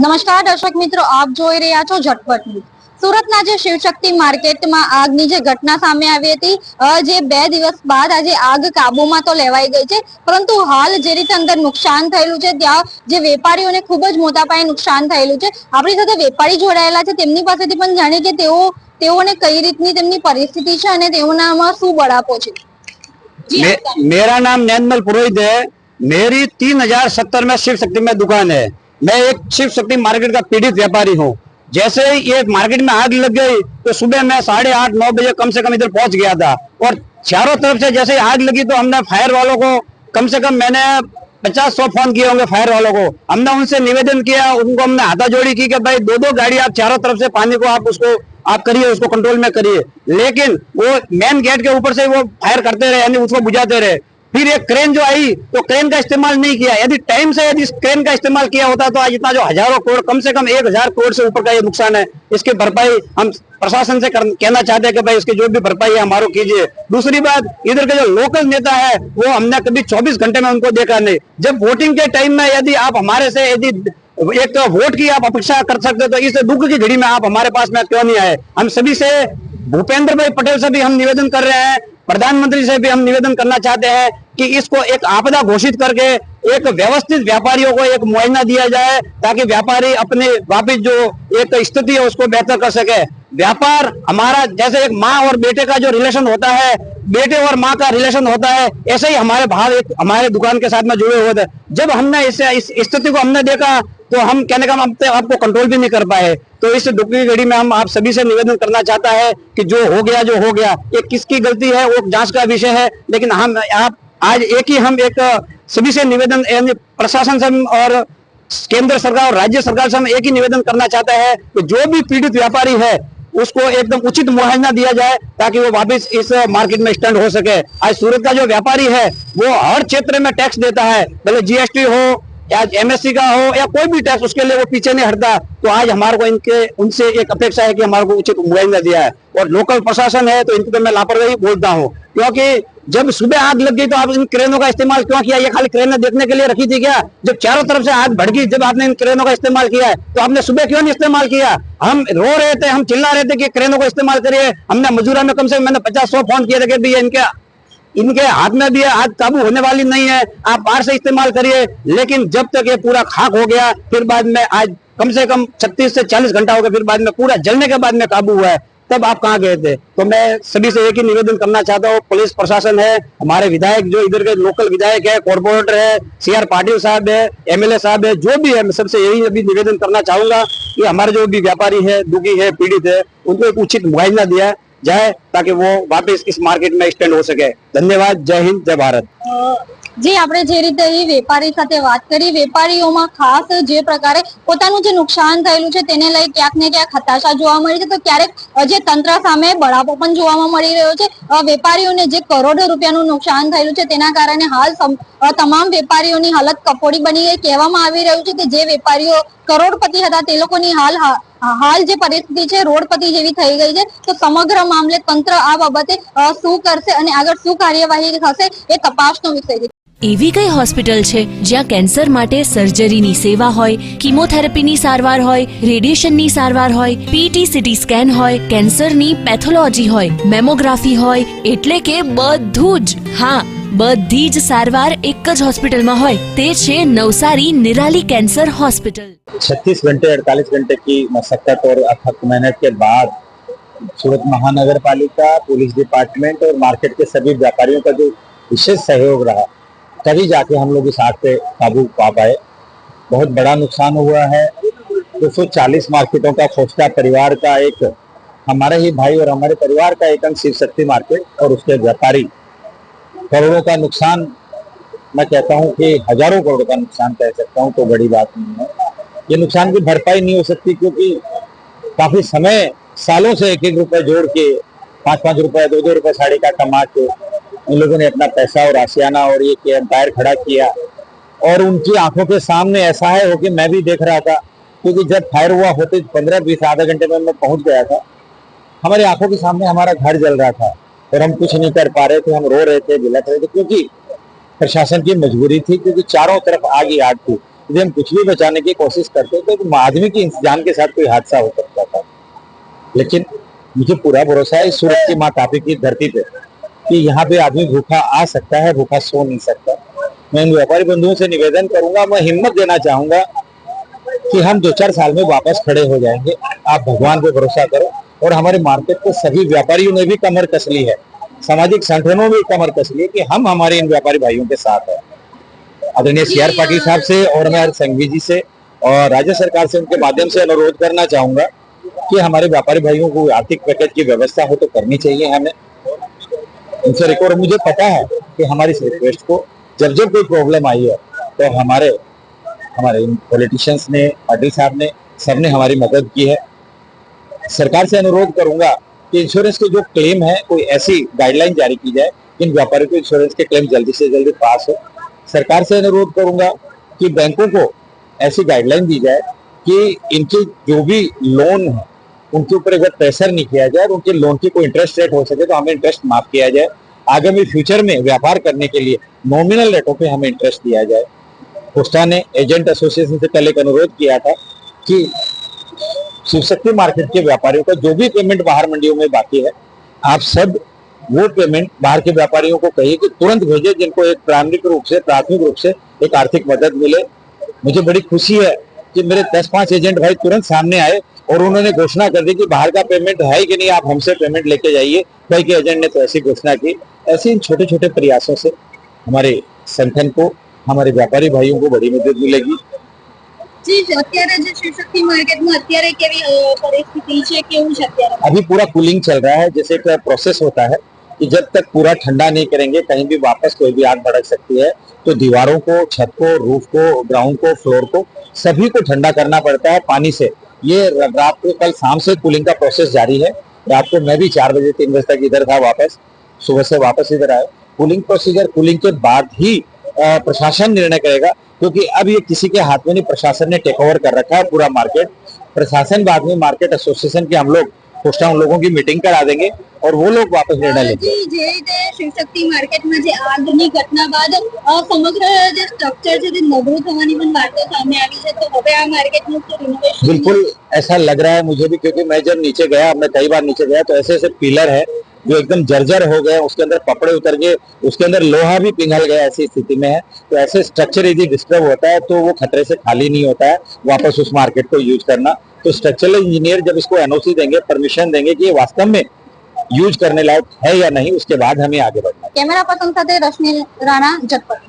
નમસ્કાર દર્શક મિત્રો, આપ જોઈ રહ્યા છો ઝટપટ ન્યૂઝ। સુરતના જે શિવશક્તિ માર્કેટમાં આગની જે ઘટના સામે આવી હતી, જે 2 દિવસ બાદ આજે આગ કાબુમાં તો લેવાઈ ગઈ છે, પરંતુ હાલ જે રીતે અંદર નુકસાન થયેલું છે ત્યાં જે વેપારીઓને ખૂબ જ મોટા પાયે નુકસાન થયેલું છે। આપણી સાથે વેપારી જોડાયેલા છે, તેમની પાસેથી પણ જાણીએ કે તેઓને કઈ રીતની તેમની પરિસ્થિતિ છે અને તેઓનામાં શું બળાપો છે। मेरा नाम नैनमल पुरोहित है। मेरी 3070 में शिव शक्ति में दुकान है। मैं एक शिव शक्ति मार्केट का पीड़ित व्यापारी हूँ। जैसे ये मार्केट में आग लग गई तो सुबह मैं 8:30-9 बजे कम से कम इधर पहुंच गया था, और चारों तरफ से जैसे आग लगी तो हमने फायर वालों को कम से कम मैंने 50-100 फोन किए होंगे फायर वालों को। हमने उनसे निवेदन किया, उनको हमने हाथाजोड़ी की कि भाई 2-2 गाड़ी आप चारों तरफ से पानी को आप करिए, उसको कंट्रोल में करिए। लेकिन वो मेन गेट के ऊपर से वो फायर करते रहे, यानी उसको बुझाते रहे। फिर एक क्रेन जो आई तो क्रेन का इस्तेमाल नहीं किया। यदि टाइम से यदि क्रेन का इस्तेमाल किया होता तो आज इतना जो हजारों करोड़, कम से कम 1000 करोड़ से ऊपर का ये नुकसान है, इसकी भरपाई हम प्रशासन से कहना चाहते हैं कि भाई इसकी जो भी भरपाई है हमारो कीजिए। दूसरी बात, इधर के जो लोकल नेता है वो हमने कभी 24 घंटे में उनको देखा नहीं। जब वोटिंग के टाइम में यदि आप हमारे से यदि एक तो वोट की आप अपेक्षा कर सकते तो इस दुख की घड़ी में आप हमारे पास में क्यों नहीं आए। हम सभी से, भूपेंद्र भाई पटेल से भी हम निवेदन कर रहे हैं, प्रधानमंत्री से भी हम निवेदन करना चाहते हैं कि इसको एक आपदा घोषित करके एक व्यवस्थित व्यापारियों को एक मुआवजा दिया जाए, ताकि व्यापारी अपने वापिस जो एक स्थिति है उसको बेहतर कर सके। व्यापार हमारा जैसे एक माँ और बेटे का जो रिलेशन होता है, बेटे और माँ का रिलेशन होता है, ऐसे ही हमारे भाव एक हमारे दुकान के साथ में जुड़े हुए थे। जब हमने इस स्थिति को हमने देखा तो हम कहने का आपको कंट्रोल भी नहीं कर पाए। तो इस दुख की घड़ी में हम आप सभी से निवेदन करना चाहता है कि जो हो गया ये किसकी गलती है वो जांच का विषय है। लेकिन हम आप आज एक सभी से निवेदन, यानी प्रशासन से और केंद्र सरकार और राज्य सरकार से हम एक ही निवेदन करना चाहते हैं कि जो भी पीड़ित व्यापारी है उसको एकदम उचित मुआवजा दिया जाए, ताकि वो वापस इस मार्केट में स्टैंड हो सके। आज सूरत का जो व्यापारी है वो हर क्षेत्र में टैक्स देता है, भले जीएसटी हो या एमएससी का हो या कोई भी टैक्स, उसके लिए वो पीछे नहीं हटता। तो आज हमारे को उनसे एक अपेक्षा है कि हमारे को उचित मुआवजा दिया है। और लोकल प्रशासन है तो इनको तो मैं लापरवाही बोलता हूँ, क्योंकि जब सुबह आग लग गई तो आप इन क्रेनों का इस्तेमाल क्यों किया? ये खाली क्रेनें देखने के लिए रखी थी क्या? जब चारों तरफ से आग भड़की, जब आपने इन क्रेनों का इस्तेमाल किया है तो आपने सुबह क्यों नहीं इस्तेमाल किया? हम रो रहे थे, हम चिल्ला रहे थे कि क्रेनों का इस्तेमाल करिए। हमने मजूरा में कम से कम मैंने 50-100 फोन किए थे कि भैया इनके हाथ में भी आग काबू होने वाली नहीं है, आप बाहर से इस्तेमाल करिए। लेकिन जब तक ये पूरा खाक हो गया, फिर बाद में आज कम से कम 36 से 40 घंटा हो गया, फिर बाद में पूरा जलने के बाद में काबू हुआ है, तब आप कहाँ गए थे? तो मैं सभी से एक ही निवेदन करना चाहता हूँ, पुलिस प्रशासन है, हमारे विधायक जो इधर के लोकल विधायक है, कॉर्पोरेटर है, CR पाटिल साहब है, MLA साहब है, जो भी है, मैं सबसे यही अभी निवेदन करना चाहूंगा कि हमारे जो भी व्यापारी है, दुखी है, पीड़ित है, उनको एक उचित मुआवजा दिया जाए, ताकि वो वापस इस मार्केट में स्टैंड हो सके। धन्यवाद। जय हिंद, जय भारत। જે આપણે જે રીતે વેપારી સાથે વાત કરી, વેપારીઓમાં ખાસ જે પ્રકારે પોતાનું જે નુકસાન થયેલું છે તેને લઈ ક્યાંક ને ક્યાંક હતાશા જોવા મળી છે, તો ક્યારેક જે તંત્ર સામે બળાપો પણ જોવા મળી રહ્યો છે। વેપારીઓને જે કરોડો રૂપિયાનું નુકસાન થયેલું છે તેના કારણે હાલ તમામ વેપારીઓની હાલત કફોડી બની ગઈ। કહેવામાં આવી રહ્યું છે કે જે વેપારીઓ કરોડપતિ હતા તે લોકોની હાલ જે પરિસ્થિતિ છે રોડપતિ જેવી થઈ ગઈ છે। તો સમગ્ર મામલે તંત્ર આ બાબતે શું કરશે અને આગળ શું કાર્યવાહી થશે એ તપાસનો વિષય છે। એવી કઈ હોસ્પિટલ છે જ્યાં કેન્સર માટે સર્જરીની સેવા હોય, કીમોથેરાપીની સારવાર હોય, રેડિયેશનની સારવાર હોય, પીટી સીટી સ્કેન હોય, કેન્સરની પેથોલોજી હોય, મેમોગ્રાફી હોય, એટલે કે બધું જ, હા બધી જ સારવાર એક જ હોસ્પિટલમાં હોય, તે છે નવસારી નિરાલી કેન્સર હોસ્પિટલ। 36 घंटे 48 घंटे की मशक्कत और अथक मेहनत के बाद सूरत महानगर पालिका, पुलिस डिपार्टमेंट और मार्केट के सभी व्यापारियों का जो विशेष सहयोग रहा, तभी जाके हम लोग इस आग पे काबू पा पाए। बहुत बड़ा नुकसान हुआ है। 240 मार्केटों का खोजता परिवार का एक, हमारे ही भाई और हमारे परिवार का एक अंग शिव शक्ति मार्केट और उसके व्यापारी, करोड़ों का नुकसान, मैं कहता हूँ कि हजारों करोड़ का नुकसान कह सकता हूँ, तो बड़ी बात नहीं है। ये नुकसान की भरपाई नहीं हो सकती, क्योंकि काफी समय, सालों से 1-1 रुपए जोड़ के, 5-5 रुपए, 2-2 रुपए साड़ी का कमा के इन लोगों ने अपना पैसा और आशियाना और ये एम्पायर खड़ा किया। और उनकी आंखों के सामने ऐसा है हो कि मैं भी देख रहा था, क्योंकि जब फायर हुआ होते 15-20 आधा घंटे में मैं पहुंच गया था। हमारी आंखों के सामने हमारा घर जल रहा था और हम कुछ नहीं कर पा रहे थे, हम रो रहे थे, बिलख रहे थे, क्योंकि प्रशासन की मजबूरी थी, क्योंकि चारों तरफ आग ही आग थी। यदि हम कुछ भी बचाने की कोशिश करते तो आदमी की जान के साथ कोई हादसा हो सकता था। लेकिन मुझे पूरा भरोसा है इस सूरत की माँ तापी की धरती पे कि यहाँ पे आदमी भूखा आ सकता है, भूखा सो नहीं सकता। मैं इन व्यापारी बंधुओं से निवेदन करूंगा, मैं हिम्मत देना चाहूंगा कि हम 2-4 साल में वापस खड़े हो जाएंगे। आप भगवान पे भरोसा करो। और हमारे मार्केट के सभी व्यापारियों ने भी कमर कस ली है, सामाजिक संगठनों में भी कमर कस ली है कि हम हमारे इन व्यापारी भाइयों के साथ हैं। आदरणीय CR पाटिल साहब से और मैं संघवी जी से और राज्य सरकार से उनके माध्यम से अनुरोध करना चाहूंगा कि हमारे व्यापारी भाइयों को आर्थिक पैकेज की व्यवस्था हो तो करनी चाहिए हमें उनसे रिकॉर्ड। मुझे पता है कि हमारी इस रिक्वेस्ट को जब जब कोई प्रॉब्लम आई है तो हमारे पॉलिटिशियंस ने, पाटिल साहब ने, सबने हमारी मदद की है। सरकार से अनुरोध करूंगा कि इंश्योरेंस के जो क्लेम है कोई ऐसी गाइडलाइन जारी की जाए कि इन व्यापारियों को इंश्योरेंस के क्लेम जल्दी से जल्दी पास हो। सरकार से अनुरोध करूंगा कि बैंकों को ऐसी गाइडलाइन दी जाए कि इनके जो भी लोन है उनके ऊपर एक बार प्रेशर नहीं किया जाए और उनके लोन की कोई इंटरेस्ट रेट हो सके तो हमें इंटरेस्ट माफ किया जाए। आगामी फ्यूचर में व्यापार करने के लिए नॉमिनल रेटों पे हमें इंटरेस्ट दिया जाए। पोस्टा ने एजेंट एसोसिएशन से कल एक अनुरोध किया था कि शिवशक्ति मार्केट के व्यापारियों का जो भी पेमेंट बाहर मंडियों में बाकी है, आप सब वो पेमेंट बाहर के व्यापारियों को कहिए कि तुरंत भेजे, जिनको एक प्राथमिक रूप से एक आर्थिक मदद मिले। मुझे बड़ी खुशी है कि मेरे 10-5 एजेंट भाई तुरंत सामने आए और उन्होंने घोषणा कर दी कि बाहर का पेमेंट है कि नहीं, आप हमसे पेमेंट लेके जाइए। कई के एजेंट ने तो ऐसी घोषणा की। ऐसे इन छोटे छोटे प्रयासों से हमारे संगठन को, हमारे व्यापारी भाइयों को बड़ी मदद मिलेगी। જી અત્યારે જે શિવશક્તિ માર્કેટમાં અત્યારે કેવી પરિસ્થિતિ છે, કેવું છે અત્યારે? अभी पूरा कूलिंग चल रहा है। जैसे एक प्रोसेस होता है कि जब तक पूरा ठंडा नहीं करेंगे कहीं भी वापस कोई भी आग भड़क सकती है, तो दीवारों को, छत को, रूफ को, ग्राउंड को, फ्लोर को, सभी को ठंडा करना पड़ता है पानी से। ये रात को कल शाम से कूलिंग का प्रोसेस जारी है। रात को मैं भी 4 बजे 3 बजे तक इधर था, वापस सुबह से वापस इधर आया। कूलिंग प्रोसीजर कूलिंग के बाद ही प्रशासन निर्णय करेगा, क्योंकि अब ये किसी के हाथ में नहीं, प्रशासन ने टेक ओवर कर रखा है पूरा मार्केट। प्रशासन बाद में मार्केट एसोसिएशन के हम लोग पोस्टा उन लोगों की मीटिंग करा देंगे और वो लोग वापस निर्णय लेंगे। જી જે રીતે શિવશક્તિ માર્કેટમાં જે આગની ઘટના બાદ સમગ્ર જે સ્ટ્રક્ચર છે તે નબળું થવાની પણ વાર્તા સામે આવી છે, તો હવે આ માર્કેટનું રિનોવેશન बिल्कुल ऐसा लग रहा है मुझे भी, क्योंकि मैं जब नीचे गया, मैं कई बार नीचे गया, तो ऐसे ऐसे पिलर है जो एकदम जर्जर हो गए, उसके अंदर कपड़े उतर गए, उसके अंदर लोहा भी पिघल गया, ऐसी स्थिति में है। तो ऐसे स्ट्रक्चर यदि डिस्टर्ब होता है तो वो खतरे से खाली नहीं होता है वापस उस मार्केट को यूज करना। तो स्ट्रक्चरल इंजीनियर जब इसको NOC देंगे, परमिशन देंगे कि ये वास्तव में यूज करने लायक है या नहीं, उसके बाद हमें आगे बढ़ना है। કેમેરા પર્સન સાથે રશ્મિ રાણા, જટપટ।